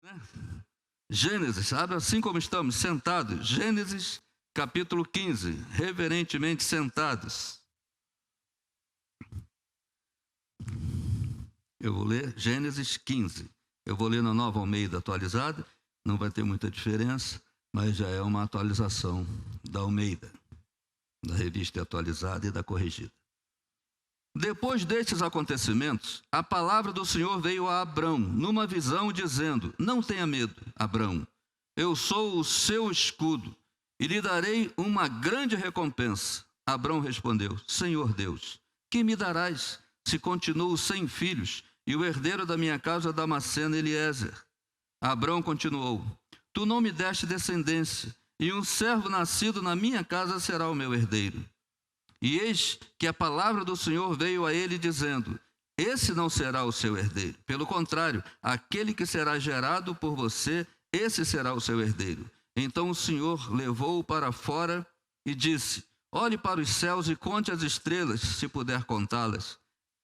né? Gênesis, sabe? Assim como estamos sentados, Gênesis capítulo 15, reverentemente sentados. Eu vou ler Gênesis 15. Eu vou ler na Nova Almeida atualizada, não vai ter muita diferença, mas já é uma atualização da Almeida, da revista atualizada e da corrigida. Depois destes acontecimentos, a palavra do Senhor veio a Abrão, numa visão, dizendo: não tenha medo, Abrão, eu sou o seu escudo, e lhe darei uma grande recompensa. Abrão respondeu: Senhor Deus, que me darás, se continuo sem filhos, e o herdeiro da minha casa é Damasceno Eliezer? Abrão continuou: tu não me deste descendência, e um servo nascido na minha casa será o meu herdeiro. E eis que a palavra do Senhor veio a ele dizendo: esse não será o seu herdeiro. Pelo contrário, aquele que será gerado por você, esse será o seu herdeiro. Então o Senhor levou-o para fora e disse: olhe para os céus e conte as estrelas, se puder contá-las.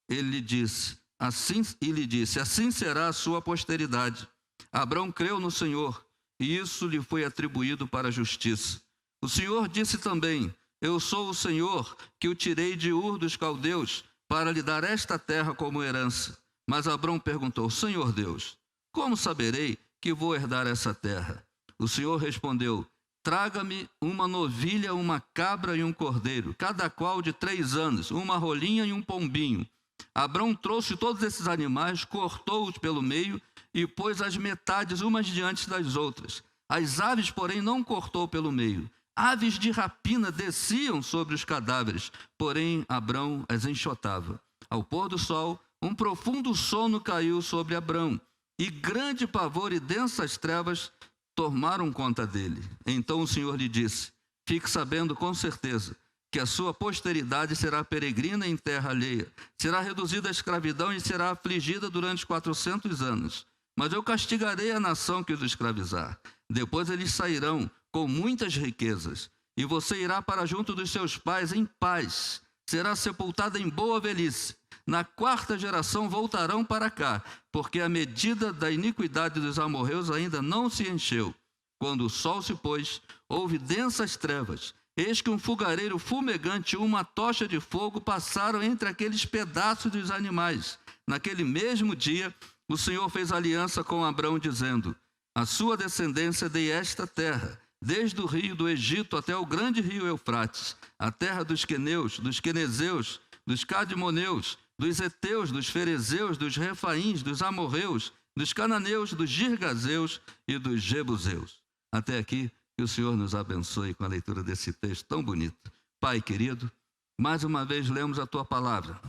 Ele lhe disse, assim será a sua posteridade. Abrão creu no Senhor, e isso lhe foi atribuído para a justiça. O Senhor disse também: eu sou o Senhor, que o tirei de Ur dos caldeus, para lhe dar esta terra como herança. Mas Abrão perguntou: Senhor Deus, como saberei que vou herdar essa terra? O Senhor respondeu: traga-me uma novilha, uma cabra e um cordeiro, cada qual de 3 anos, uma rolinha e um pombinho. Abrão trouxe todos esses animais, cortou-os pelo meio e pôs as metades umas diante das outras. As aves, porém, não cortou pelo meio. Aves de rapina desciam sobre os cadáveres, porém Abrão as enxotava. Ao pôr do sol, um profundo sono caiu sobre Abrão, e grande pavor e densas trevas tomaram conta dele. Então o Senhor lhe disse: fique sabendo com certeza que a sua posteridade será peregrina em terra alheia, será reduzida à escravidão e será afligida durante 400 anos. Mas eu castigarei a nação que os escravizar. Depois eles sairão com muitas riquezas, e você irá para junto dos seus pais em paz. Será sepultada em boa velhice. Na 4ª geração voltarão para cá, porque a medida da iniquidade dos amorreus ainda não se encheu. Quando o sol se pôs, houve densas trevas. Eis que um fogareiro fumegante e uma tocha de fogo passaram entre aqueles pedaços dos animais. Naquele mesmo dia, o Senhor fez aliança com Abrão, dizendo: a sua descendência dei esta terra, desde o rio do Egito até o grande rio Eufrates, a terra dos queneus, dos quenezeus, dos cadmoneus, dos heteus, dos ferezeus, dos refaíns, dos amorreus, dos cananeus, dos girgazeus e dos jebuseus. Até aqui, que o Senhor nos abençoe com a leitura desse texto tão bonito. Pai querido, mais uma vez lemos a tua palavra,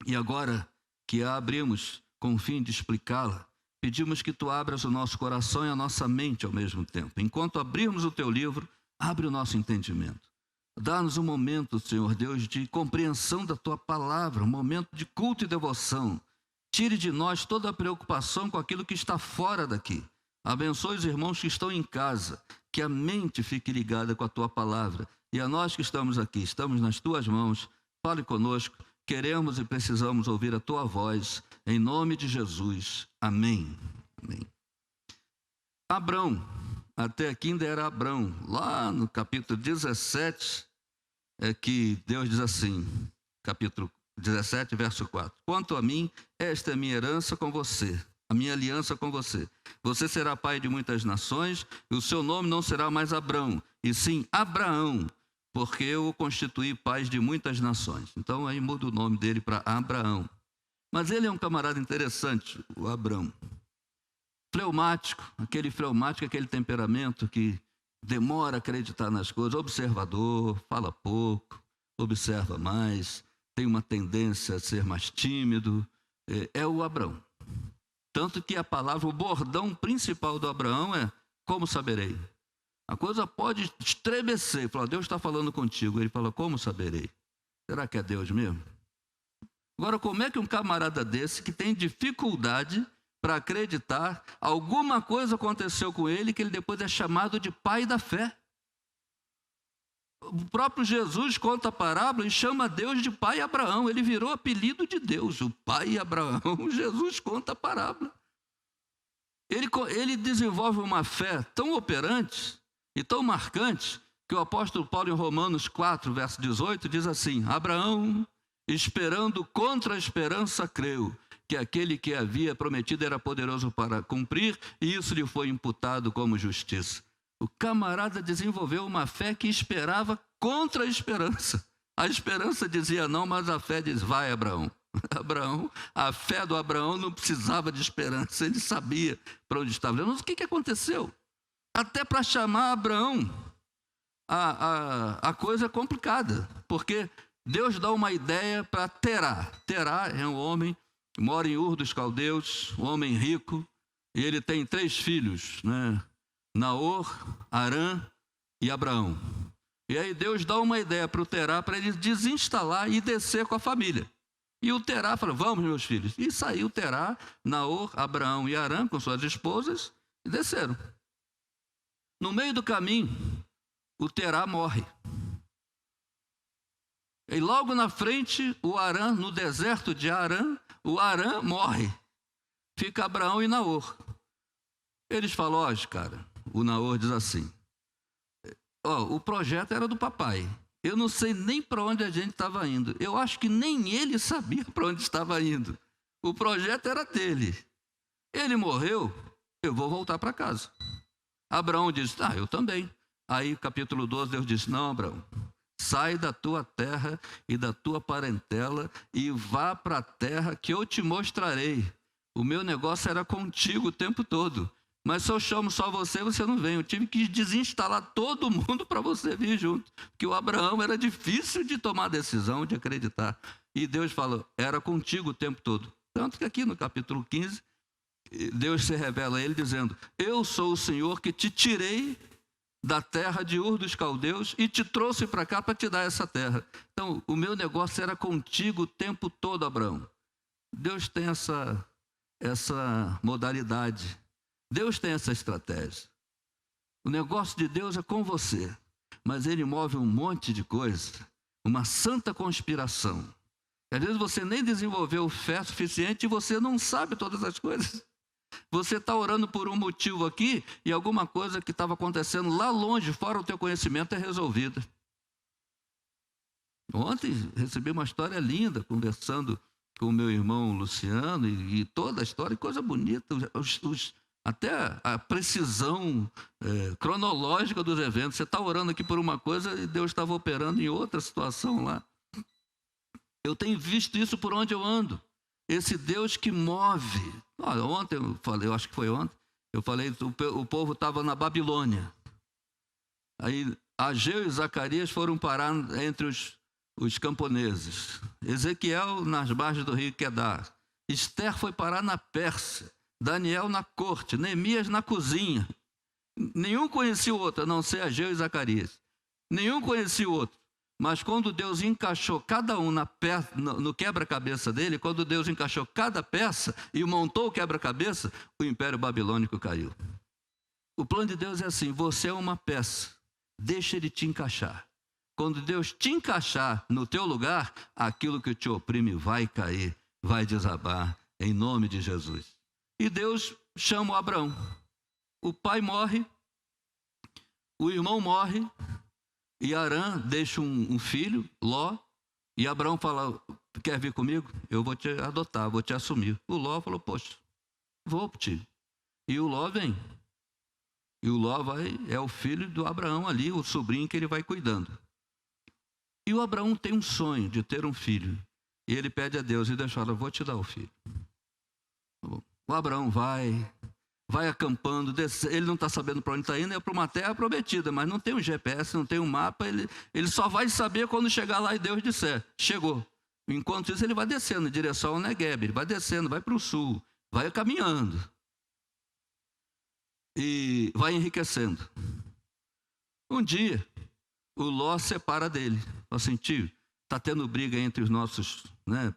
e agora que a abrimos com o fim de explicá-la, pedimos que tu abras o nosso coração e a nossa mente ao mesmo tempo. Enquanto abrirmos o teu livro, abre o nosso entendimento. Dá-nos um momento, Senhor Deus, de compreensão da tua palavra, um momento de culto e devoção. Tire de nós toda a preocupação com aquilo que está fora daqui. Abençoe os irmãos que estão em casa, que a mente fique ligada com a tua palavra. E a nós que estamos aqui, estamos nas tuas mãos. Fale conosco, queremos e precisamos ouvir a tua voz. Em nome de Jesus. Amém. Amém. Abrão, até aqui ainda era Abrão. Lá no capítulo 17, é que Deus diz assim, capítulo 17, verso 4. Quanto a mim, esta é a minha herança com você, a minha aliança com você. Você será pai de muitas nações, e o seu nome não será mais Abrão, e sim Abraão, porque eu o constituí pai de muitas nações. Então aí muda o nome dele para Abraão. Mas ele é um camarada interessante, o Abrão. Fleumático, aquele temperamento que demora a acreditar nas coisas, observador, fala pouco, observa mais, tem uma tendência a ser mais tímido, é o Abrão. Tanto que a palavra, o bordão principal do Abraão é: como saberei? A coisa pode estremecer, falar: Deus está falando contigo. Ele fala: como saberei? Será que é Deus mesmo? Agora, como é que um camarada desse, que tem dificuldade para acreditar, alguma coisa aconteceu com ele, que ele depois é chamado de pai da fé? O próprio Jesus conta a parábola e chama Deus de pai Abraão. Ele virou apelido de Deus, o pai Abraão. Jesus conta a parábola. Ele desenvolve uma fé tão operante e tão marcante que o apóstolo Paulo, em Romanos 4, verso 18, diz assim: Abraão, esperando contra a esperança, creu que aquele que havia prometido era poderoso para cumprir, e isso lhe foi imputado como justiça. O camarada desenvolveu uma fé que esperava contra a esperança. A esperança dizia não, mas a fé diz: vai, Abraão. A fé do Abraão não precisava de esperança, ele sabia para onde estava. Mas o que aconteceu? Até para chamar Abraão, a coisa é complicada, porque Deus dá uma ideia para Terá. Terá é um homem que mora em Ur dos Caldeus, um homem rico, e ele tem 3 filhos, né? Naor, Harã e Abraão. E aí Deus dá uma ideia para o Terá para ele desinstalar e descer com a família. E o Terá falou: vamos, meus filhos. E saiu Terá, Naor, Abraão e Harã com suas esposas e desceram. No meio do caminho, o Terá morre. E logo na frente, o Harã, no deserto de Harã, o Harã morre. Fica Abraão e Naor. Eles falam: ó, cara, o Naor diz assim: o projeto era do papai. Eu não sei nem para onde a gente estava indo. Eu acho que nem ele sabia para onde estava indo. O projeto era dele. Ele morreu, eu vou voltar para casa. Abraão disse: eu também. Aí, capítulo 12, Deus disse: não, Abraão, sai da tua terra e da tua parentela e vá para a terra que eu te mostrarei. O meu negócio era contigo o tempo todo. Mas se eu chamo só você, você não vem. Eu tive que desinstalar todo mundo para você vir junto. Porque o Abraão era difícil de tomar decisão, de acreditar. E Deus falou: era contigo o tempo todo. Tanto que aqui no capítulo 15, Deus se revela a ele dizendo: eu sou o Senhor que te tirei da terra de Ur dos Caldeus e te trouxe para cá para te dar essa terra. Então, o meu negócio era contigo o tempo todo, Abraão. Deus tem essa modalidade. Deus tem essa estratégia. O negócio de Deus é com você, mas ele move um monte de coisa, uma santa conspiração. Às vezes você nem desenvolveu fé suficiente e você não sabe todas as coisas. Você está orando por um motivo aqui e alguma coisa que estava acontecendo lá longe, fora o teu conhecimento, é resolvida. Ontem recebi uma história linda, conversando com o meu irmão Luciano, e toda a história, coisa bonita, até a precisão cronológica dos eventos. Você está orando aqui por uma coisa e Deus estava operando em outra situação lá. Eu tenho visto isso por onde eu ando. Esse Deus que move. Ontem eu falei, eu acho que foi ontem, eu falei, o povo estava na Babilônia. Aí Ageu e Zacarias foram parar entre os camponeses. Ezequiel nas margens do rio Quedar. Esther foi parar na Pérsia. Daniel na corte, Neemias na cozinha. Nenhum conhecia o outro, a não ser Ageu e Zacarias. Nenhum conhecia o outro. Mas quando Deus encaixou cada um no quebra-cabeça dele, quando Deus encaixou cada peça e montou o quebra-cabeça, o Império Babilônico caiu. O plano de Deus é assim: você é uma peça, deixa ele te encaixar. Quando Deus te encaixar no teu lugar, aquilo que te oprime vai cair, vai desabar, em nome de Jesus. E Deus chama o Abraão. O pai morre, o irmão morre, e Harã deixa um filho, Ló, e Abraão fala: quer vir comigo? Eu vou te adotar, vou te assumir. O Ló falou: poxa, vou para ti. E o Ló vem. E o Ló é o filho do Abraão ali, o sobrinho que ele vai cuidando. E o Abraão tem um sonho de ter um filho. E ele pede a Deus, e Deus fala: vou te dar o filho. O Abraão vai acampando, ele não está sabendo para onde está indo, é para uma terra prometida, mas não tem um GPS, não tem um mapa, ele só vai saber quando chegar lá e Deus disser: chegou. Enquanto isso, ele vai descendo em direção ao Negueb, ele vai descendo, vai para o sul, vai caminhando e vai enriquecendo. Um dia, o Ló separa dele. Fala assim: tio, está tendo briga entre os nossos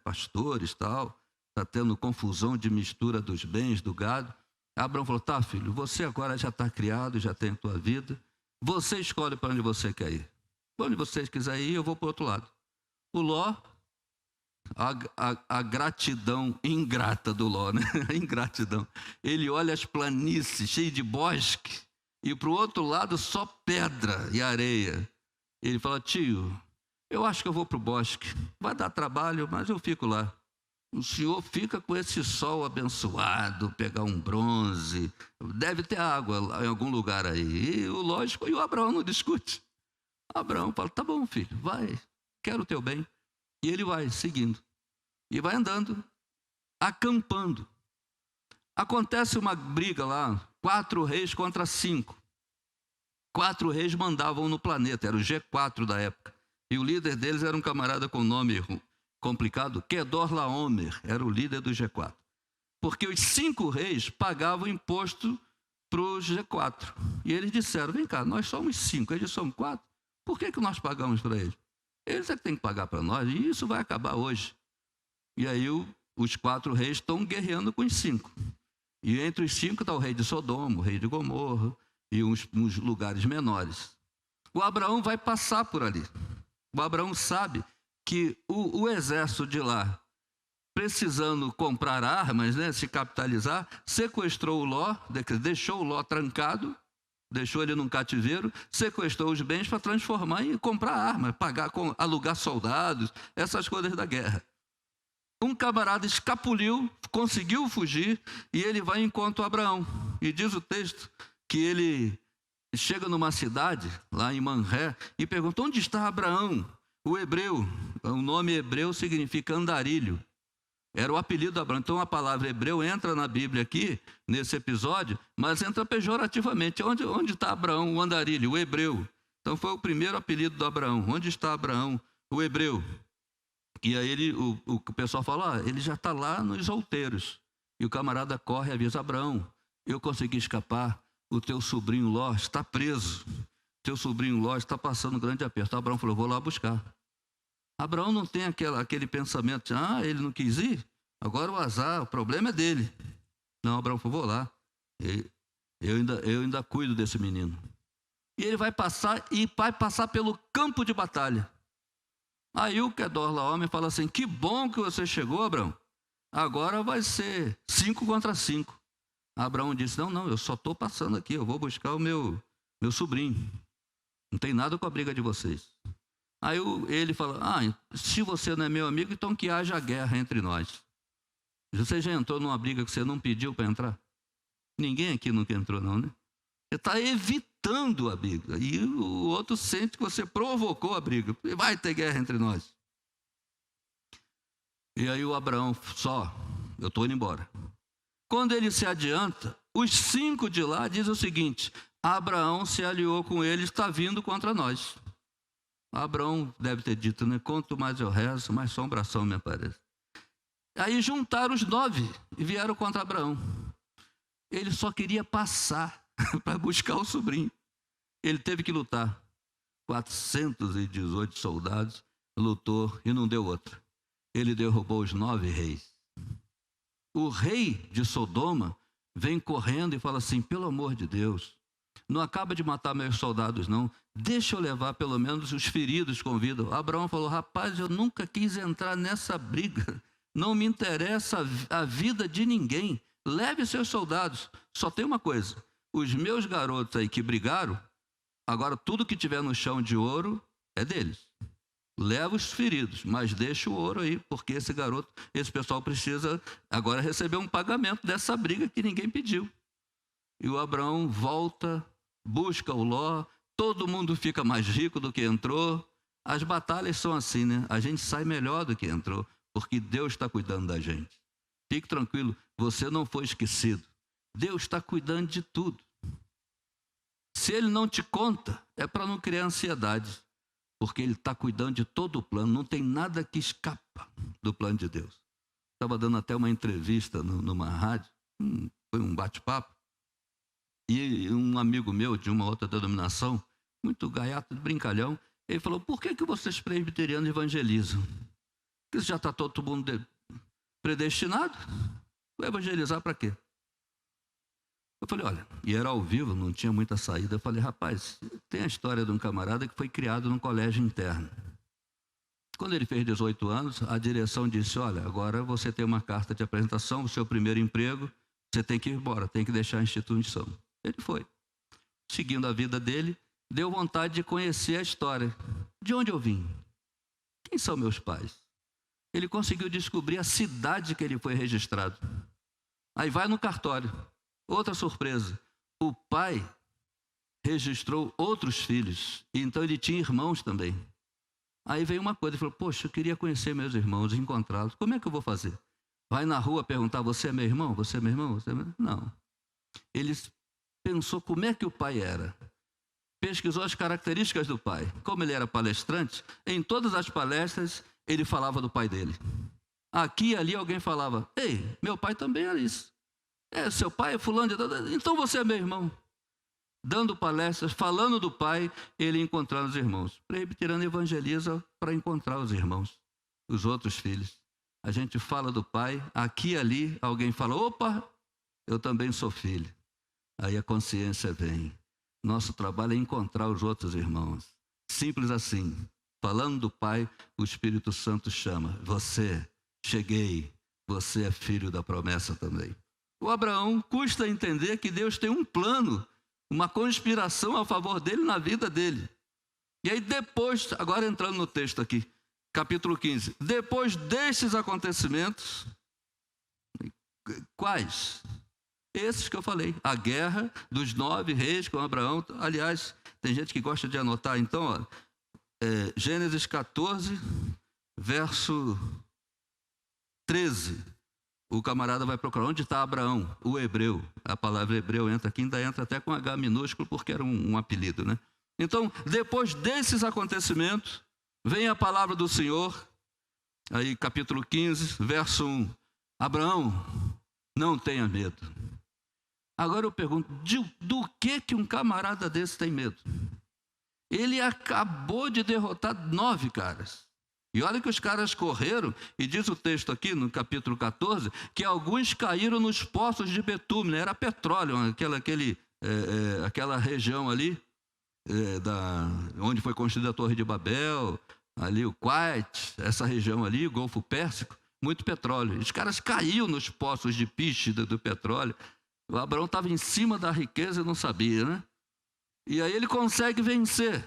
pastores e tal, está tendo confusão de mistura dos bens, do gado. Abraão falou: tá, filho, você agora já está criado, já tem a tua vida, você escolhe para onde você quer ir. Para onde você quiser ir, eu vou para o outro lado. O Ló a gratidão ingrata do Ló, né? A ingratidão. Ele olha as planícies cheias de bosque e para o outro lado só pedra e areia. Ele fala: tio, eu acho que eu vou para o bosque. Vai dar trabalho, mas eu fico lá. O senhor fica com esse sol abençoado, pegar um bronze. Deve ter água em algum lugar aí. E o Abraão não discute. Abraão fala: tá bom, filho, vai, quero o teu bem. E ele vai seguindo. E vai andando, acampando. Acontece uma briga lá, 4 reis contra 5. 4 reis mandavam no planeta, era o G4 da época. E o líder deles era um camarada com nome complicado, Kedorlaomer, era o líder do G4. Porque os 5 reis pagavam imposto para o G4. E eles disseram: vem cá, nós somos 5, eles são 4, por que nós pagamos para eles? Eles é que têm que pagar para nós, e isso vai acabar hoje. E aí os 4 reis estão guerreando com os 5. E entre os 5 está o rei de Sodoma, o rei de Gomorra e uns lugares menores. O Abraão vai passar por ali. O Abraão sabe que o exército de lá, precisando comprar armas, né, se capitalizar, sequestrou o Ló, deixou o Ló trancado, deixou ele num cativeiro, sequestrou os bens para transformar e comprar armas, alugar soldados, essas coisas da guerra. Um camarada escapuliu, conseguiu fugir, e ele vai em encontro a Abraão. E diz o texto que ele chega numa cidade, lá em Manré, e pergunta: onde está Abraão? O hebreu, o nome hebreu significa andarilho. Era o apelido de Abraão. Então a palavra hebreu entra na Bíblia aqui, nesse episódio, mas entra pejorativamente. Onde está Abraão, o andarilho, o hebreu? Então foi o primeiro apelido de Abraão. Onde está Abraão, o hebreu? E aí o pessoal fala: ele já está lá nos outeiros. E o camarada corre e avisa: Abraão, eu consegui escapar, o teu sobrinho Ló está preso. Teu sobrinho Ló está passando um grande aperto. Abraão falou: vou lá buscar. Abraão não tem aquele pensamento de: ele não quis ir, agora o azar, o problema é dele. Não, Abraão falou: vou lá, eu ainda cuido desse menino. E ele vai passar pelo campo de batalha. Aí o Kedorlaomer fala assim: que bom que você chegou, Abraão, agora vai ser 5 contra 5. Abraão disse: não, eu só estou passando aqui, eu vou buscar o meu sobrinho, não tem nada com a briga de vocês. Aí ele fala: se você não é meu amigo, então que haja guerra entre nós. Você já entrou numa briga que você não pediu para entrar? Ninguém aqui nunca entrou, não, né? Você está evitando a briga, e o outro sente que você provocou a briga. Vai ter guerra entre nós. E aí o Abraão: eu estou indo embora. Quando ele se adianta, os 5 de lá dizem o seguinte: Abraão se aliou com ele, está vindo contra nós. Abraão deve ter dito, né? Quanto mais eu rezo, mais assombração me aparece. Aí juntaram os 9 e vieram contra Abraão. Ele só queria passar para buscar o sobrinho. Ele teve que lutar. 418 soldados, lutou e não deu outra. Ele derrubou os 9 reis. O rei de Sodoma vem correndo e fala assim: pelo amor de Deus, não acaba de matar meus soldados, não. Deixa eu levar pelo menos os feridos com vida. Abraão falou: rapaz, eu nunca quis entrar nessa briga. Não me interessa a vida de ninguém. Leve seus soldados. Só tem uma coisa: os meus garotos aí que brigaram, agora tudo que tiver no chão de ouro é deles. Leva os feridos, mas deixa o ouro aí, porque esse pessoal precisa agora receber um pagamento dessa briga que ninguém pediu. E o Abraão volta, busca o Ló, todo mundo fica mais rico do que entrou. As batalhas são assim, né? A gente sai melhor do que entrou, porque Deus está cuidando da gente. Fique tranquilo, você não foi esquecido. Deus está cuidando de tudo. Se Ele não te conta, é para não criar ansiedade, porque Ele está cuidando de todo o plano. Não tem nada que escapa do plano de Deus. Estava dando até uma entrevista numa rádio, foi um bate-papo, e um amigo meu de uma outra denominação, muito gaiato, brincalhão, ele falou: por que vocês presbiterianos evangelizam? Porque já está todo mundo predestinado? Vou evangelizar para quê? Eu falei: olha, e era ao vivo, não tinha muita saída. Eu falei: rapaz, tem a história de um camarada que foi criado num colégio interno. Quando ele fez 18 anos, a direção disse, olha, agora você tem uma carta de apresentação, o seu primeiro emprego, você tem que ir embora, tem que deixar a instituição. Ele foi. Seguindo a vida dele, deu vontade de conhecer a história. De onde eu vim? Quem são meus pais? Ele conseguiu descobrir a cidade que ele foi registrado. Aí vai no cartório. Outra surpresa. O pai registrou outros filhos. E então ele tinha irmãos também. Aí veio uma coisa, ele falou, poxa, eu queria conhecer meus irmãos, encontrá-los. Como é que eu vou fazer? Vai na rua perguntar, você é meu irmão? Você é meu irmão? Você é meu... Não. Ele pensou como é que o pai era. Pesquisou as características do pai. Como ele era palestrante, em todas as palestras ele falava do pai dele. Aqui e ali alguém falava, ei, meu pai também era isso. Seu pai é fulano de... Então você é meu irmão. Dando palestras, falando do pai, ele encontrando os irmãos. Presbiteriano evangeliza para encontrar os irmãos, os outros filhos. A gente fala do pai, aqui e ali alguém fala, opa, eu também sou filho. Aí a consciência vem. Nosso trabalho é encontrar os outros irmãos. Simples assim. Falando do pai, o Espírito Santo chama. Você, cheguei, você é filho da promessa também. O Abraão custa entender que Deus tem um plano, uma conspiração a favor dele na vida dele. E aí depois, agora entrando no texto aqui, capítulo 15. Depois destes acontecimentos, quais? Esses que eu falei. A guerra dos 9 reis com Abraão. Aliás, tem gente que gosta de anotar. Então, ó, Gênesis 14, verso 13. O camarada vai procurar onde está Abraão, o hebreu. A palavra hebreu entra aqui, ainda entra até com H minúsculo, porque era um apelido, né? Então, depois desses acontecimentos, vem a palavra do Senhor, aí capítulo 15, verso 1. Abraão, não tenha medo. Agora eu pergunto, do que um camarada desse tem medo? Ele acabou de derrotar 9 caras. E olha que os caras correram, e diz o texto aqui no capítulo 14, que alguns caíram nos poços de betume, né? Era petróleo, aquela região ali, onde foi construída a Torre de Babel, ali o Kuwait, essa região ali, o Golfo Pérsico, muito petróleo. Os caras caíam nos poços de piche do petróleo. O Abraão estava em cima da riqueza e não sabia, né? E aí ele consegue vencer.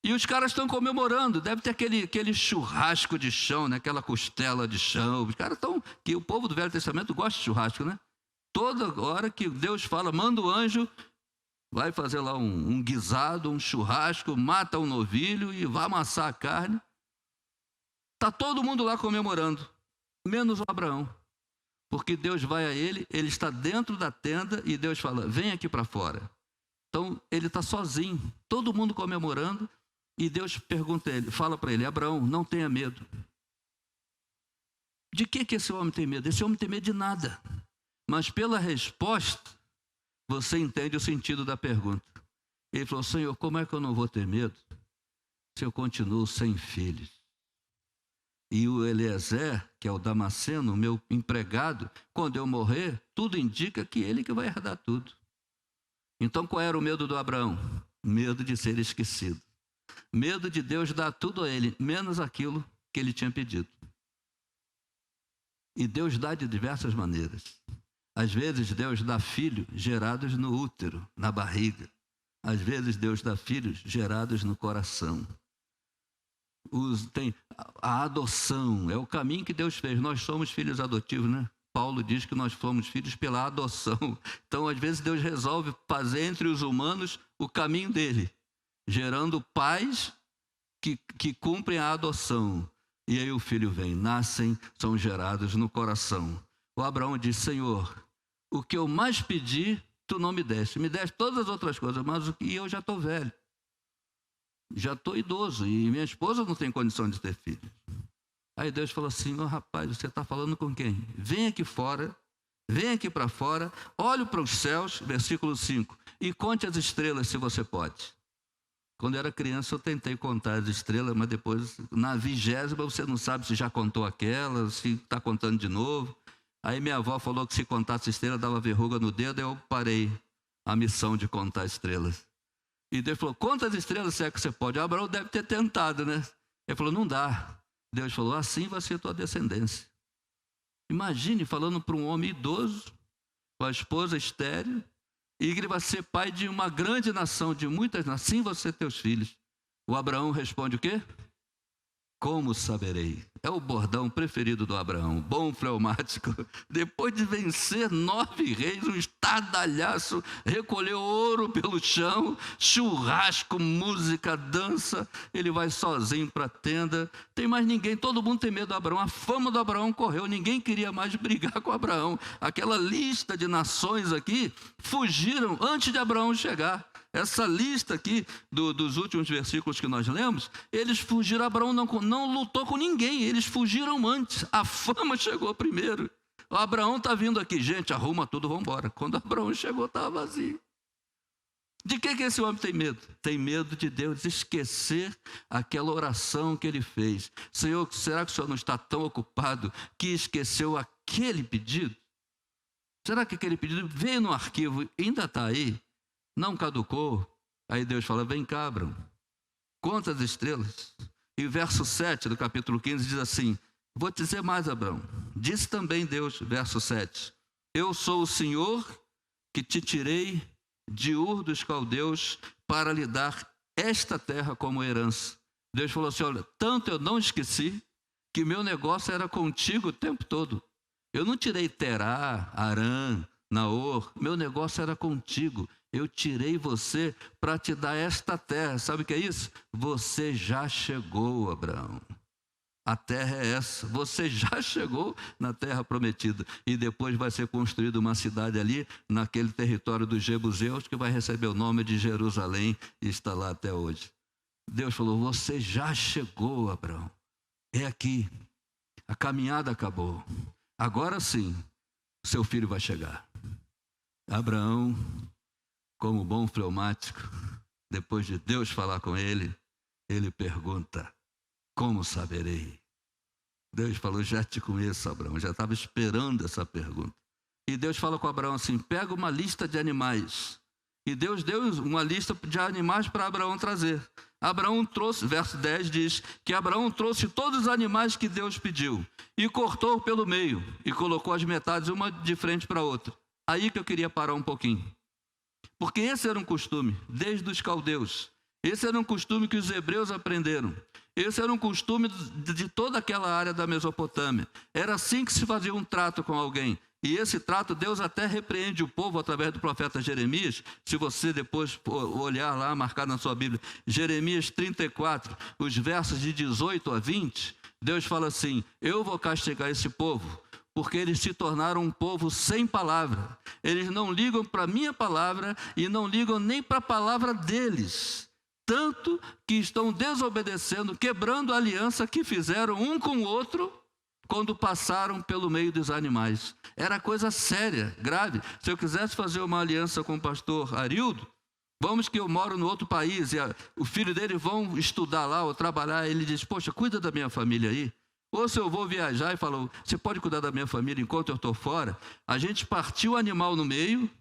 E os caras estão comemorando, deve ter aquele churrasco de chão, né? Aquela costela de chão. Os caras estão, que o povo do Velho Testamento gosta de churrasco, né? Toda hora que Deus fala, manda o anjo, vai fazer lá um guisado, um churrasco, mata um novilho e vai amassar a carne. Está todo mundo lá comemorando, menos o Abraão. Porque Deus vai a ele está dentro da tenda e Deus fala, vem aqui para fora. Então ele está sozinho, todo mundo comemorando. E Deus pergunta a ele, fala para ele, Abraão, não tenha medo. De que esse homem tem medo? Esse homem tem medo de nada. Mas pela resposta, você entende o sentido da pergunta. Ele falou, Senhor, como é que eu não vou ter medo se eu continuo sem filhos? E o Eliezer, que é o Damasceno, meu empregado, quando eu morrer, tudo indica que ele que vai herdar tudo. Então qual era o medo do Abraão? Medo de ser esquecido. Medo de Deus dar tudo a ele, menos aquilo que ele tinha pedido. E Deus dá de diversas maneiras. Às vezes Deus dá filhos gerados no útero, na barriga. Às vezes Deus dá filhos gerados no coração. Tem a adoção, é o caminho que Deus fez. Nós somos filhos adotivos, né? Paulo diz que nós fomos filhos pela adoção. Então, às vezes, Deus resolve fazer entre os humanos o caminho dele, gerando pais que cumprem a adoção. E aí o filho vem, nascem, são gerados no coração. O Abraão diz, Senhor, o que eu mais pedi, tu não me deste. Me deste todas as outras coisas, mas eu já estou velho. Já estou idoso e minha esposa não tem condição de ter filho. Aí Deus falou assim, rapaz, você está falando com quem? Vem aqui fora, vem aqui para fora, olhe para os céus, versículo 5, e conte as estrelas se você pode. Quando eu era criança eu tentei contar as estrelas, mas depois, na 20ª, você não sabe se já contou aquela, se está contando de novo. Aí minha avó falou que se contasse estrela dava verruga no dedo, eu parei a missão de contar estrelas. E Deus falou, quantas estrelas se é que você pode? Abraão deve ter tentado, né? Ele falou, não dá. Deus falou, assim vai ser tua descendência. Imagine falando para um homem idoso, com a esposa estéril, e ele vai ser pai de uma grande nação, de muitas nações, assim vão ser teus filhos. O Abraão responde o quê? Como saberei? É o bordão preferido do Abraão, bom fleumático. Depois de vencer 9 reis, um estardalhaço, recolheu ouro pelo chão, churrasco, música, dança. Ele vai sozinho para a tenda. Tem mais ninguém, todo mundo tem medo do Abraão. A fama do Abraão correu, ninguém queria mais brigar com Abraão. Aquela lista de nações aqui fugiram antes de Abraão chegar. Essa lista aqui dos últimos versículos que nós lemos, eles fugiram, Abraão não lutou com ninguém, eles fugiram antes, a fama chegou primeiro. O Abraão está vindo aqui, gente, arruma tudo, vamos embora. Quando Abraão chegou, estava vazio. De que esse homem tem medo? Tem medo de Deus esquecer aquela oração que ele fez. Senhor, será que o Senhor não está tão ocupado que esqueceu aquele pedido? Será que aquele pedido veio no arquivo e ainda está aí? Não caducou? Aí Deus fala, vem cá, Abraão, conta as estrelas. E o verso 7 do capítulo 15 diz assim, vou te dizer mais, Abraão. Disse também Deus, verso 7, eu sou o Senhor que te tirei de Ur dos Caldeus para lhe dar esta terra como herança. Deus falou assim, olha, tanto eu não esqueci que meu negócio era contigo o tempo todo. Eu não tirei Terá, Arã, Naor, meu negócio era contigo. Eu tirei você para te dar esta terra. Sabe o que é isso? Você já chegou, Abraão. A terra é essa. Você já chegou na terra prometida. E depois vai ser construída uma cidade ali, naquele território dos Jebuseus, que vai receber o nome de Jerusalém e está lá até hoje. Deus falou, você já chegou, Abraão. É aqui. A caminhada acabou. Agora sim, seu filho vai chegar. Abraão, como bom fleumático, depois de Deus falar com ele, ele pergunta, como saberei? Deus falou, já te conheço, Abraão, já estava esperando essa pergunta. E Deus fala com Abraão assim, pega uma lista de animais. E Deus deu uma lista de animais para Abraão trazer. Abraão trouxe, verso 10 diz, que Abraão trouxe todos os animais que Deus pediu. E cortou pelo meio, e colocou as metades uma de frente para a outra. Aí que eu queria parar um pouquinho. Porque esse era um costume, desde os caldeus. Esse era um costume que os hebreus aprenderam. Esse era um costume de toda aquela área da Mesopotâmia. Era assim que se fazia um trato com alguém. E esse trato, Deus até repreende o povo através do profeta Jeremias. Se você depois olhar lá, marcar na sua Bíblia, Jeremias 34, os versos de 18 a 20, Deus fala assim, eu vou castigar esse povo, porque eles se tornaram um povo sem palavra. Eles não ligam para a minha palavra e não ligam nem para a palavra deles. Tanto que estão desobedecendo, quebrando a aliança que fizeram um com o outro quando passaram pelo meio dos animais. Era coisa séria, grave. Se eu quisesse fazer uma aliança com o pastor Arildo, vamos que eu moro no outro país e o filho dele vão estudar lá ou trabalhar, ele diz, poxa, cuida da minha família aí. Ou se eu vou viajar e falo, você pode cuidar da minha família enquanto eu estou fora? A gente partiu o animal no meio,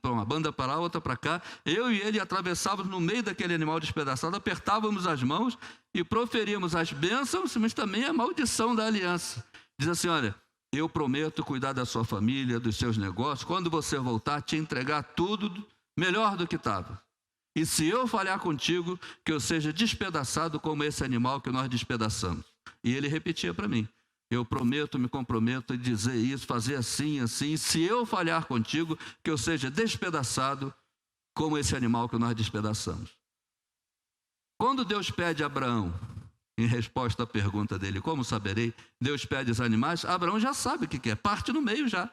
uma banda para lá, outra para cá. Eu e ele atravessávamos no meio daquele animal despedaçado, apertávamos as mãos e proferíamos as bênçãos, mas também a maldição da aliança. Diz assim, olha, eu prometo cuidar da sua família, dos seus negócios, quando você voltar, te entregar tudo melhor do que estava. E se eu falhar contigo, que eu seja despedaçado como esse animal que nós despedaçamos. E ele repetia para mim, eu prometo, me comprometo a dizer isso, fazer assim, assim. Se eu falhar contigo, que eu seja despedaçado como esse animal que nós despedaçamos. Quando Deus pede a Abraão, em resposta à pergunta dele, como saberei? Deus pede os animais, Abraão já sabe o que é, parte no meio já.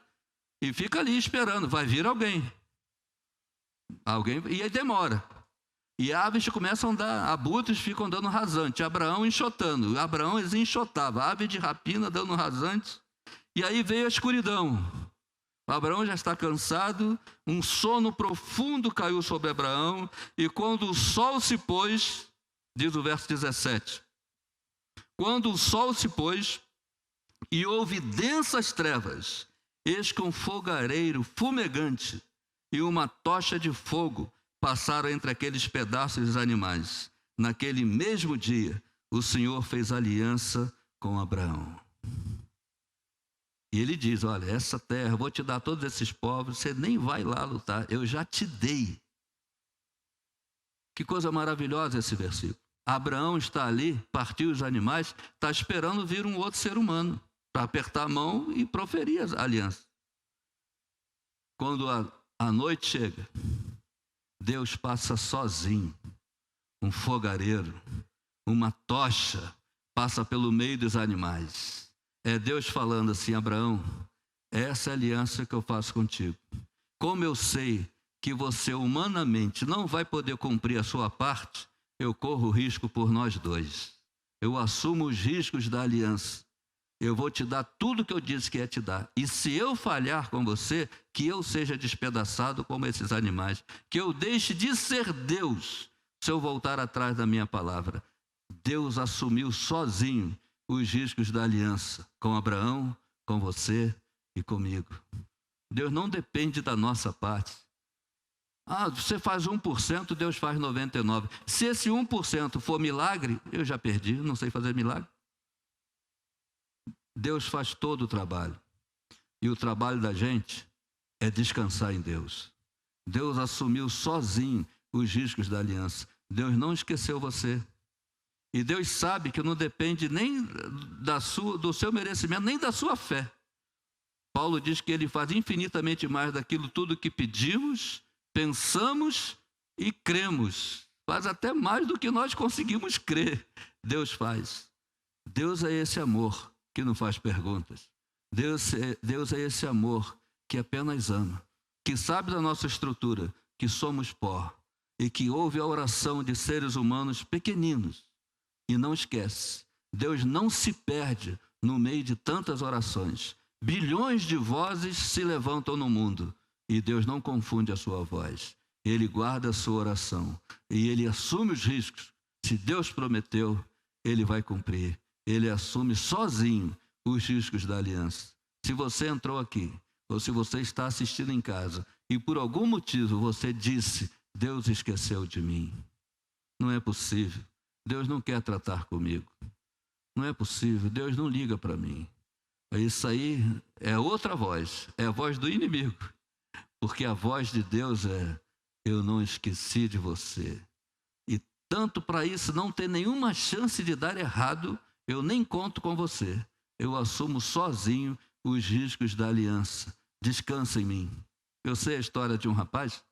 E fica ali esperando, vai vir alguém. E aí demora. E aves começam a andar, abutres ficam dando rasante, Abraão enxotando, Abraão enxotava, ave de rapina dando rasante, e aí veio a escuridão. Abraão já está cansado, um sono profundo caiu sobre Abraão, e quando o sol se pôs, diz o verso 17, quando o sol se pôs, e houve densas trevas, eis que um fogareiro fumegante e uma tocha de fogo passaram entre aqueles pedaços dos animais. Naquele mesmo dia, o Senhor fez aliança com Abraão. E ele diz, olha, essa terra, vou te dar todos esses povos, você nem vai lá lutar, eu já te dei. Que coisa maravilhosa esse versículo. Abraão está ali, partiu os animais, está esperando vir um outro ser humano para apertar a mão e proferir a aliança. Quando a noite chega, Deus passa sozinho, um fogareiro, uma tocha, passa pelo meio dos animais. É Deus falando assim, Abraão, essa é a aliança que eu faço contigo. Como eu sei que você humanamente não vai poder cumprir a sua parte, eu corro risco por nós dois. Eu assumo os riscos da aliança. Eu vou te dar tudo que eu disse que ia te dar. E se eu falhar com você, que eu seja despedaçado como esses animais. Que eu deixe de ser Deus se eu voltar atrás da minha palavra. Deus assumiu sozinho os riscos da aliança com Abraão, com você e comigo. Deus não depende da nossa parte. Você faz 1%, Deus faz 99%. Se esse 1% for milagre, eu já perdi, não sei fazer milagre. Deus faz todo o trabalho. E o trabalho da gente é descansar em Deus. Deus assumiu sozinho os riscos da aliança. Deus não esqueceu você. E Deus sabe que não depende nem do seu merecimento, nem da sua fé. Paulo diz que ele faz infinitamente mais daquilo tudo que pedimos, pensamos e cremos. Faz até mais do que nós conseguimos crer. Deus faz. Deus é esse amor que não faz perguntas. Deus é esse amor que apenas ama, que sabe da nossa estrutura, que somos pó, e que ouve a oração de seres humanos pequeninos, e não esquece. Deus não se perde no meio de tantas orações. Bilhões de vozes se levantam no mundo, e Deus não confunde a sua voz. Ele guarda a sua oração, e Ele assume os riscos. Se Deus prometeu, Ele vai cumprir. Ele assume sozinho os riscos da aliança. Se você entrou aqui, ou se você está assistindo em casa, e por algum motivo você disse, Deus esqueceu de mim. Não é possível. Deus não quer tratar comigo. Não é possível. Deus não liga para mim. Isso aí é outra voz. É a voz do inimigo. Porque a voz de Deus é, eu não esqueci de você. E tanto para isso não ter nenhuma chance de dar errado, eu nem conto com você. Eu assumo sozinho os riscos da aliança. Descansa em mim. Eu sei a história de um rapaz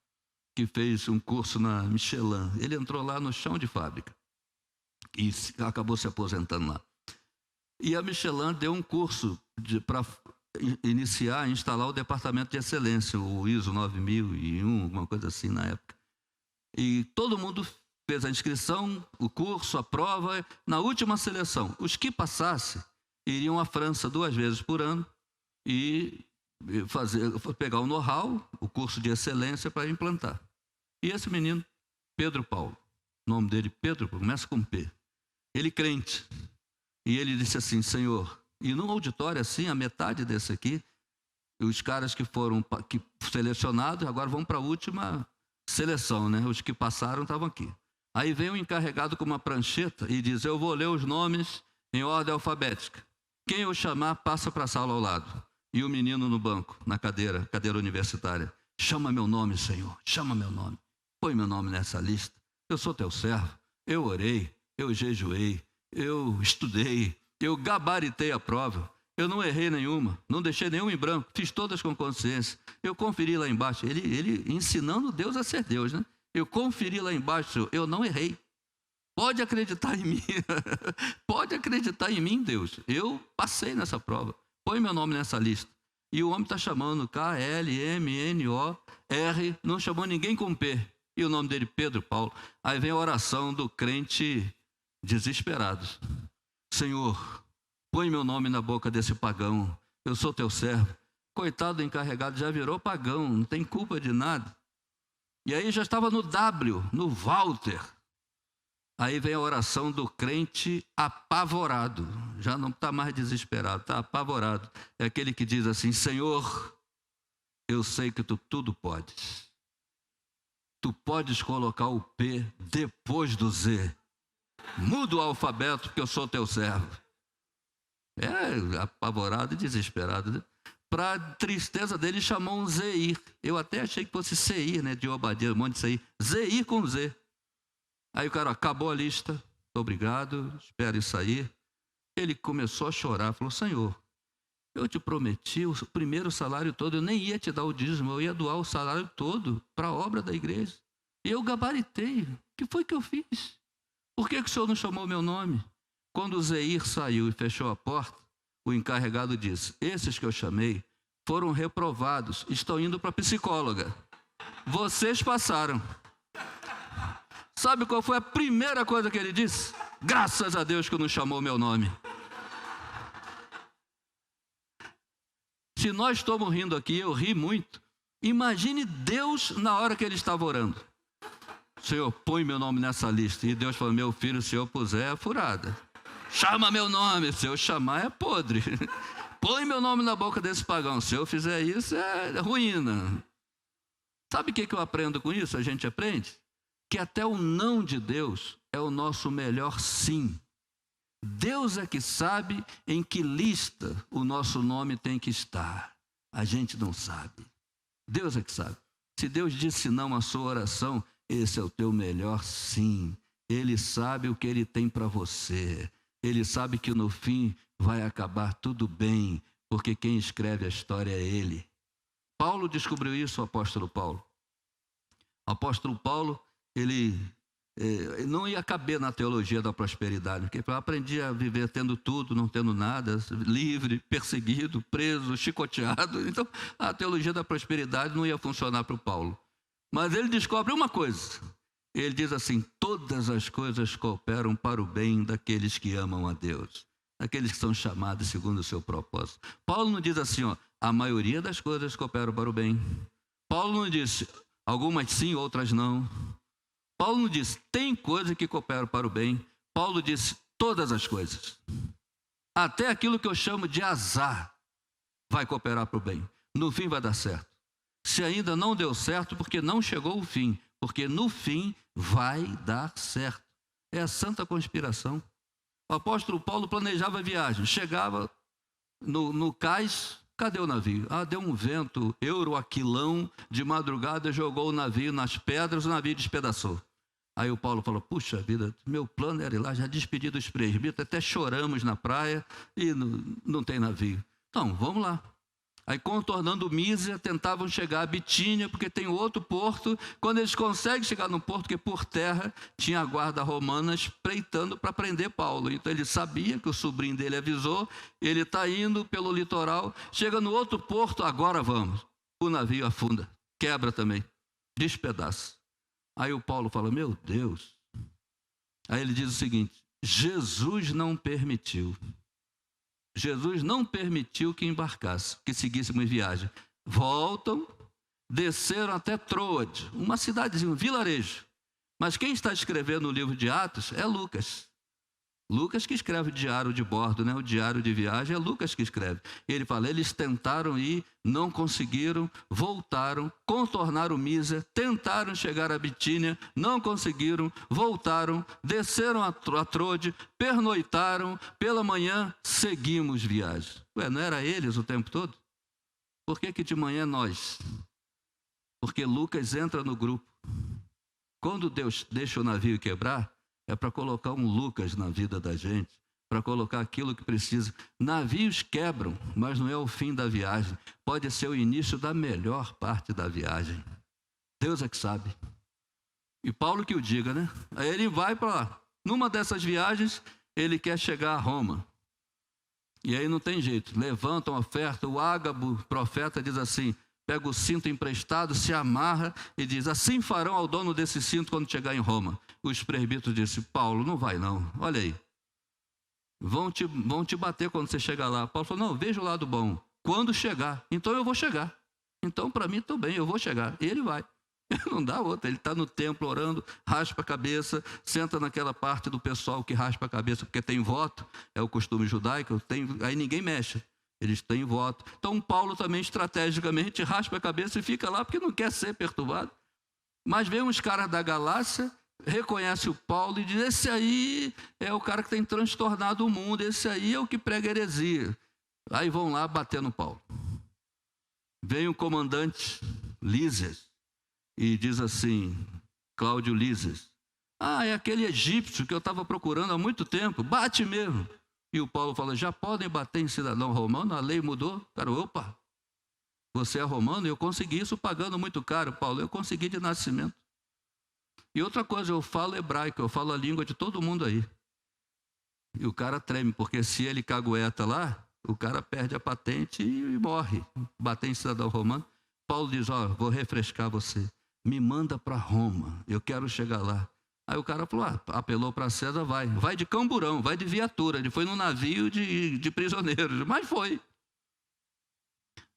que fez um curso na Michelin. Ele entrou lá no chão de fábrica e acabou se aposentando lá. E a Michelin deu um curso para iniciar, instalar o departamento de excelência, o ISO 9001, alguma coisa assim na época. E todo mundo fez a inscrição, o curso, a prova. Na última seleção, os que passassem iriam à França 2 vezes por ano e pegar o know-how, o curso de excelência para implantar. E esse menino, Pedro Paulo, o nome dele Pedro, começa com P. Ele crente. E ele disse assim, Senhor, e num auditório assim, a metade desse aqui, os caras que foram selecionados, agora vão para a última seleção, né? Os que passaram estavam aqui. Aí vem o encarregado com uma prancheta e diz, eu vou ler os nomes em ordem alfabética. Quem eu chamar, passa para a sala ao lado. E o menino no banco, na cadeira universitária, chama meu nome, Senhor, chama meu nome. Põe meu nome nessa lista. Eu sou teu servo, eu orei, eu jejuei, eu estudei, eu gabaritei a prova, eu não errei nenhuma, não deixei nenhum em branco, fiz todas com consciência. Eu conferi lá embaixo, ele ensinando Deus a ser Deus, né? Eu conferi lá embaixo, eu não errei. Pode acreditar em mim, pode acreditar em mim, Deus. Eu passei nessa prova, põe meu nome nessa lista. E o homem está chamando KLMNOR, não chamou ninguém com P. E o nome dele, Pedro Paulo. Aí vem a oração do crente desesperado. Senhor, põe meu nome na boca desse pagão. Eu sou teu servo. Coitado do encarregado, já virou pagão, não tem culpa de nada. E aí já estava no W, no Walter. Aí vem a oração do crente apavorado. Já não está mais desesperado, está apavorado. É aquele que diz assim, Senhor, eu sei que tu tudo podes. Tu podes colocar o P depois do Z. Muda o alfabeto, porque eu sou teu servo. Apavorado e desesperado. Para tristeza dele, chamou um Zeir. Eu até achei que fosse Seir, né? De Obadia, um monte de Seir. Zeir com Z. Aí o cara, acabou a lista. Obrigado, espere sair. Ele começou a chorar, falou, Senhor, eu te prometi o primeiro salário todo, eu nem ia te dar o dízimo, eu ia doar o salário todo para a obra da igreja. E eu gabaritei. O que foi que eu fiz? Por que o senhor não chamou meu nome? Quando o Zeir saiu e fechou a porta, o encarregado disse, esses que eu chamei foram reprovados, estão indo para a psicóloga. Vocês passaram. Sabe qual foi a primeira coisa que ele disse? Graças a Deus que não chamou meu nome. Se nós estamos rindo aqui, eu ri muito. Imagine Deus na hora que ele estava orando. Senhor, põe meu nome nessa lista. E Deus falou, meu filho, se o senhor puser, é furada. Chama meu nome, se eu chamar é podre. Põe meu nome na boca desse pagão. Se eu fizer isso, é ruína. Sabe o que eu aprendo com isso? A gente aprende que até o não de Deus é o nosso melhor sim. Deus é que sabe em que lista o nosso nome tem que estar. A gente não sabe. Deus é que sabe. Se Deus disse não à sua oração, esse é o teu melhor sim. Ele sabe o que ele tem para você. Ele sabe que no fim vai acabar tudo bem, porque quem escreve a história é ele. Paulo descobriu isso, o apóstolo Paulo. O apóstolo Paulo, ele não ia caber na teologia da prosperidade, porque eu aprendi a viver tendo tudo, não tendo nada, livre, perseguido, preso, chicoteado. Então, a teologia da prosperidade não ia funcionar para o Paulo. Mas ele descobre uma coisa. Ele diz assim, todas as coisas cooperam para o bem daqueles que amam a Deus, daqueles que são chamados segundo o seu propósito. Paulo não diz assim, a maioria das coisas cooperam para o bem. Paulo não disse, algumas sim, outras não. Paulo não disse, tem coisas que cooperam para o bem. Paulo disse, todas as coisas. Até aquilo que eu chamo de azar vai cooperar para o bem. No fim vai dar certo. Se ainda não deu certo, porque não chegou o fim. Porque no fim vai dar certo. É a santa conspiração. O apóstolo Paulo planejava a viagem. Chegava no cais, cadê o navio? Deu um vento euroaquilão, de madrugada jogou o navio nas pedras, o navio despedaçou. Aí o Paulo falou, puxa vida, meu plano era ir lá, já despedi dos presbíteros, até choramos na praia e não tem navio. Então, vamos lá. Aí, contornando Mísia, tentavam chegar a Bitínia, porque tem outro porto. Quando eles conseguem chegar no porto, que por terra tinha a guarda romana espreitando para prender Paulo. Então, ele sabia que o sobrinho dele avisou, ele está indo pelo litoral, chega no outro porto, agora vamos. O navio afunda, quebra também, despedaça. Aí o Paulo fala, meu Deus. Aí ele diz o seguinte, Jesus não permitiu. Jesus não permitiu que embarcasse, que seguíssemos viagem. Voltam, desceram até Troade, uma cidadezinha, um vilarejo. Mas quem está escrevendo o livro de Atos é Lucas. Lucas que escreve o diário de bordo, né? O diário de viagem é Lucas que escreve. Ele fala, eles tentaram ir, não conseguiram, voltaram, contornaram Mísia, tentaram chegar a Bitínia, não conseguiram, voltaram, desceram a Troade, pernoitaram, pela manhã seguimos viagem. Não era eles o tempo todo? Por que de manhã nós? Porque Lucas entra no grupo. Quando Deus deixa o navio quebrar, é para colocar um Lucas na vida da gente, para colocar aquilo que precisa. Navios quebram, mas não é o fim da viagem. Pode ser o início da melhor parte da viagem. Deus é que sabe. E Paulo que o diga, né? Aí ele vai para lá. Numa dessas viagens, ele quer chegar a Roma. E aí não tem jeito. Levantam a oferta. O Ágabo, profeta, diz assim, pega o cinto emprestado, se amarra e diz, assim farão ao dono desse cinto quando chegar em Roma. Os presbíteros disseram, Paulo, não vai não, olha aí. Vão te bater quando você chegar lá. Paulo falou, não, veja o lado bom. Quando chegar, então eu vou chegar. Então para mim estou bem, eu vou chegar. E ele vai. Não dá outra, ele está no templo orando, raspa a cabeça, senta naquela parte do pessoal que raspa a cabeça porque tem voto, é o costume judaico, aí ninguém mexe. Eles têm voto. Então, Paulo também, estrategicamente, raspa a cabeça e fica lá porque não quer ser perturbado. Mas vem uns caras da Galácia, reconhece o Paulo e diz: esse aí é o cara que tem transtornado o mundo, esse aí é o que prega heresia. Aí vão lá bater no Paulo. Vem o comandante Lísias e diz assim, Cláudio Lísias: é aquele egípcio que eu estava procurando há muito tempo, bate mesmo. E o Paulo fala: já podem bater em cidadão romano? A lei mudou? Cara, opa, você é romano? Eu consegui isso pagando muito caro, Paulo, eu consegui de nascimento. E outra coisa, eu falo hebraico, eu falo a língua de todo mundo aí. E o cara treme, porque se ele cagueta lá, o cara perde a patente e morre. Bater em cidadão romano. Paulo diz: vou refrescar você. Me manda para Roma, eu quero chegar lá. Aí o cara falou: apelou para César, vai de camburão, vai de viatura. Ele foi num navio de prisioneiros, mas foi.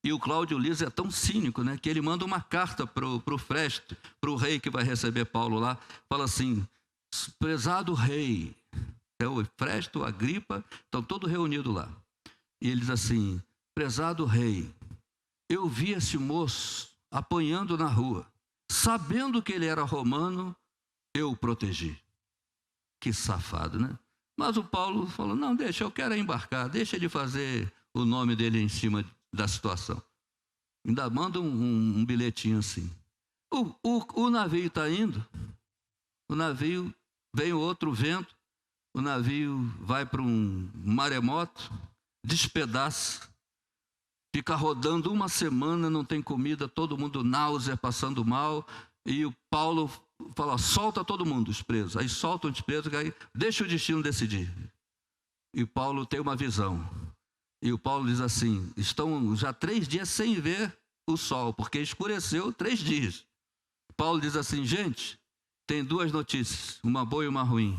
E o Cláudio Lísias é tão cínico, né, que ele manda uma carta para o Festo, para o rei que vai receber Paulo lá, fala assim: prezado rei, é o Festo, Agripa, estão todos reunidos lá. E ele diz assim: prezado rei, eu vi esse moço apanhando na rua, sabendo que ele era romano, eu o protegi. Que safado, né? Mas o Paulo falou: não, deixa, eu quero embarcar, deixa ele fazer o nome dele em cima da situação. Ainda manda um bilhetinho assim. O navio está indo, o navio vem outro vento, o navio vai para um maremoto, despedaça, fica rodando uma semana, não tem comida, todo mundo náusea, passando mal, e o Paulo fala: solta todo mundo, os presos. Aí soltam os presos, aí deixa o destino decidir. E Paulo tem uma visão. E o Paulo diz assim: estão já 3 dias sem ver o sol, porque escureceu 3 dias. Paulo diz assim: gente, tem 2 notícias, uma boa e uma ruim.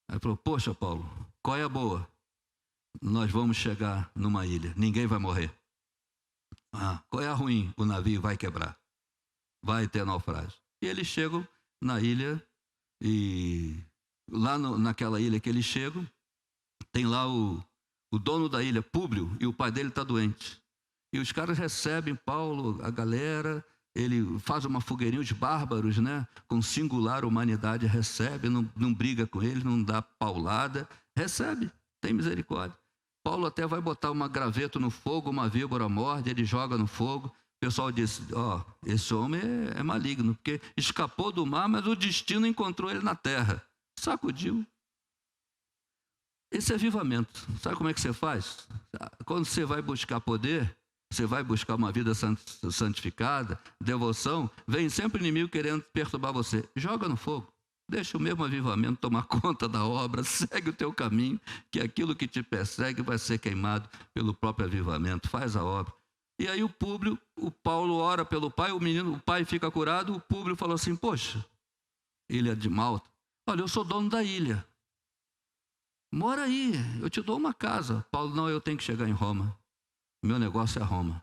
Aí falou: poxa, Paulo, qual é a boa? Nós vamos chegar numa ilha, ninguém vai morrer. Qual é a ruim? O navio vai quebrar, vai ter naufrágio. E eles chegam na ilha, e lá naquela ilha que eles chegam, tem lá o dono da ilha, Públio, e o pai dele está doente. E os caras recebem Paulo, a galera, ele faz uma fogueirinha, os bárbaros, né, com singular humanidade, recebe, não briga com eles, não dá paulada, recebe, tem misericórdia. Paulo até vai botar uma graveta no fogo, uma víbora morde, ele joga no fogo. O pessoal disse: esse homem é maligno, porque escapou do mar, mas o destino encontrou ele na terra. Sacudiu. Esse é avivamento. Sabe como é que você faz? Quando você vai buscar poder, você vai buscar uma vida santificada, devoção, vem sempre o inimigo querendo perturbar você. Joga no fogo. Deixa o mesmo avivamento tomar conta da obra, segue o teu caminho, que aquilo que te persegue vai ser queimado pelo próprio avivamento. Faz a obra. E aí o Paulo ora pelo pai, o pai fica curado, o Públio falou assim: poxa, ilha de Malta, olha, eu sou dono da ilha. Mora aí, eu te dou uma casa. Paulo: não, eu tenho que chegar em Roma. Meu negócio é Roma.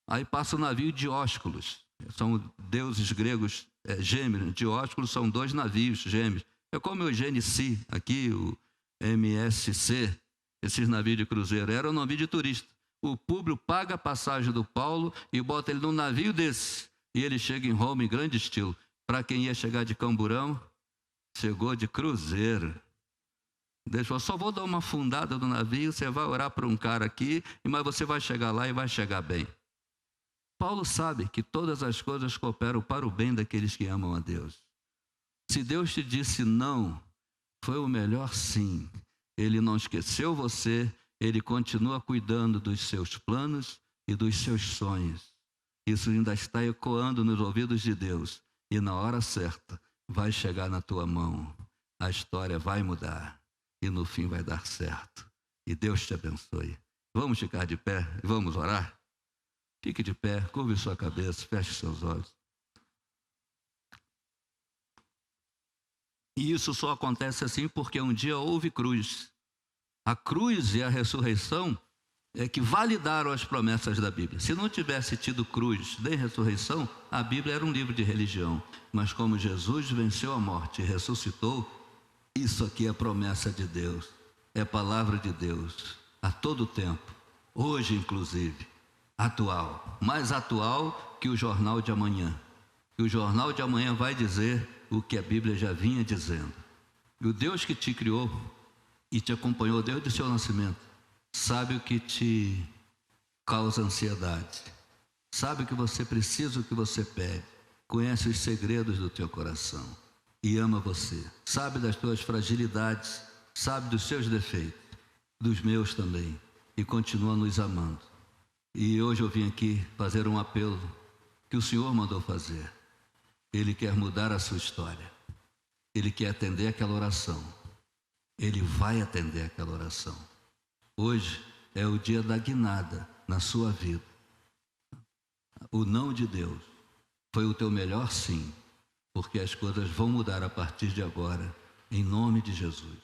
Aí passa o navio Dióscuros. São deuses gregos gêmeos. Dióscuros são 2 navios gêmeos. É como o GNC, aqui o MSC, esses navios de cruzeiro. Era um navio de turista. O Públio paga a passagem do Paulo e bota ele num navio desse. E ele chega em Roma em grande estilo. Para quem ia chegar de camburão, chegou de cruzeiro. Deixa eu só vou dar uma afundada no navio, você vai orar para um cara aqui, mas você vai chegar lá e vai chegar bem. Paulo sabe que todas as coisas cooperam para o bem daqueles que amam a Deus. Se Deus te disse não, foi o melhor sim. Ele não esqueceu você, ele continua cuidando dos seus planos e dos seus sonhos. Isso ainda está ecoando nos ouvidos de Deus. E na hora certa, vai chegar na tua mão. A história vai mudar. E no fim vai dar certo. E Deus te abençoe. Vamos ficar de pé e vamos orar? Fique de pé, curve sua cabeça, feche seus olhos. E isso só acontece assim porque um dia houve cruz. A cruz e a ressurreição é que validaram as promessas da Bíblia. Se não tivesse tido cruz nem ressurreição, a Bíblia era um livro de religião. Mas como Jesus venceu a morte e ressuscitou, isso aqui é promessa de Deus, é palavra de Deus, a todo tempo, hoje inclusive, atual, mais atual que o jornal de amanhã. E o jornal de amanhã vai dizer: o que a Bíblia já vinha dizendo. E o Deus que te criou e te acompanhou desde o seu nascimento, sabe o que te causa ansiedade, sabe o que você precisa, o que você pede, conhece os segredos do teu coração e ama você, sabe das tuas fragilidades, sabe dos seus defeitos, dos meus também, e continua nos amando. E hoje eu vim aqui fazer um apelo que o Senhor mandou fazer. Ele quer mudar a sua história, Ele quer atender aquela oração, Ele vai atender aquela oração. Hoje é o dia da guinada na sua vida. O não de Deus foi o teu melhor sim, porque as coisas vão mudar a partir de agora, em nome de Jesus.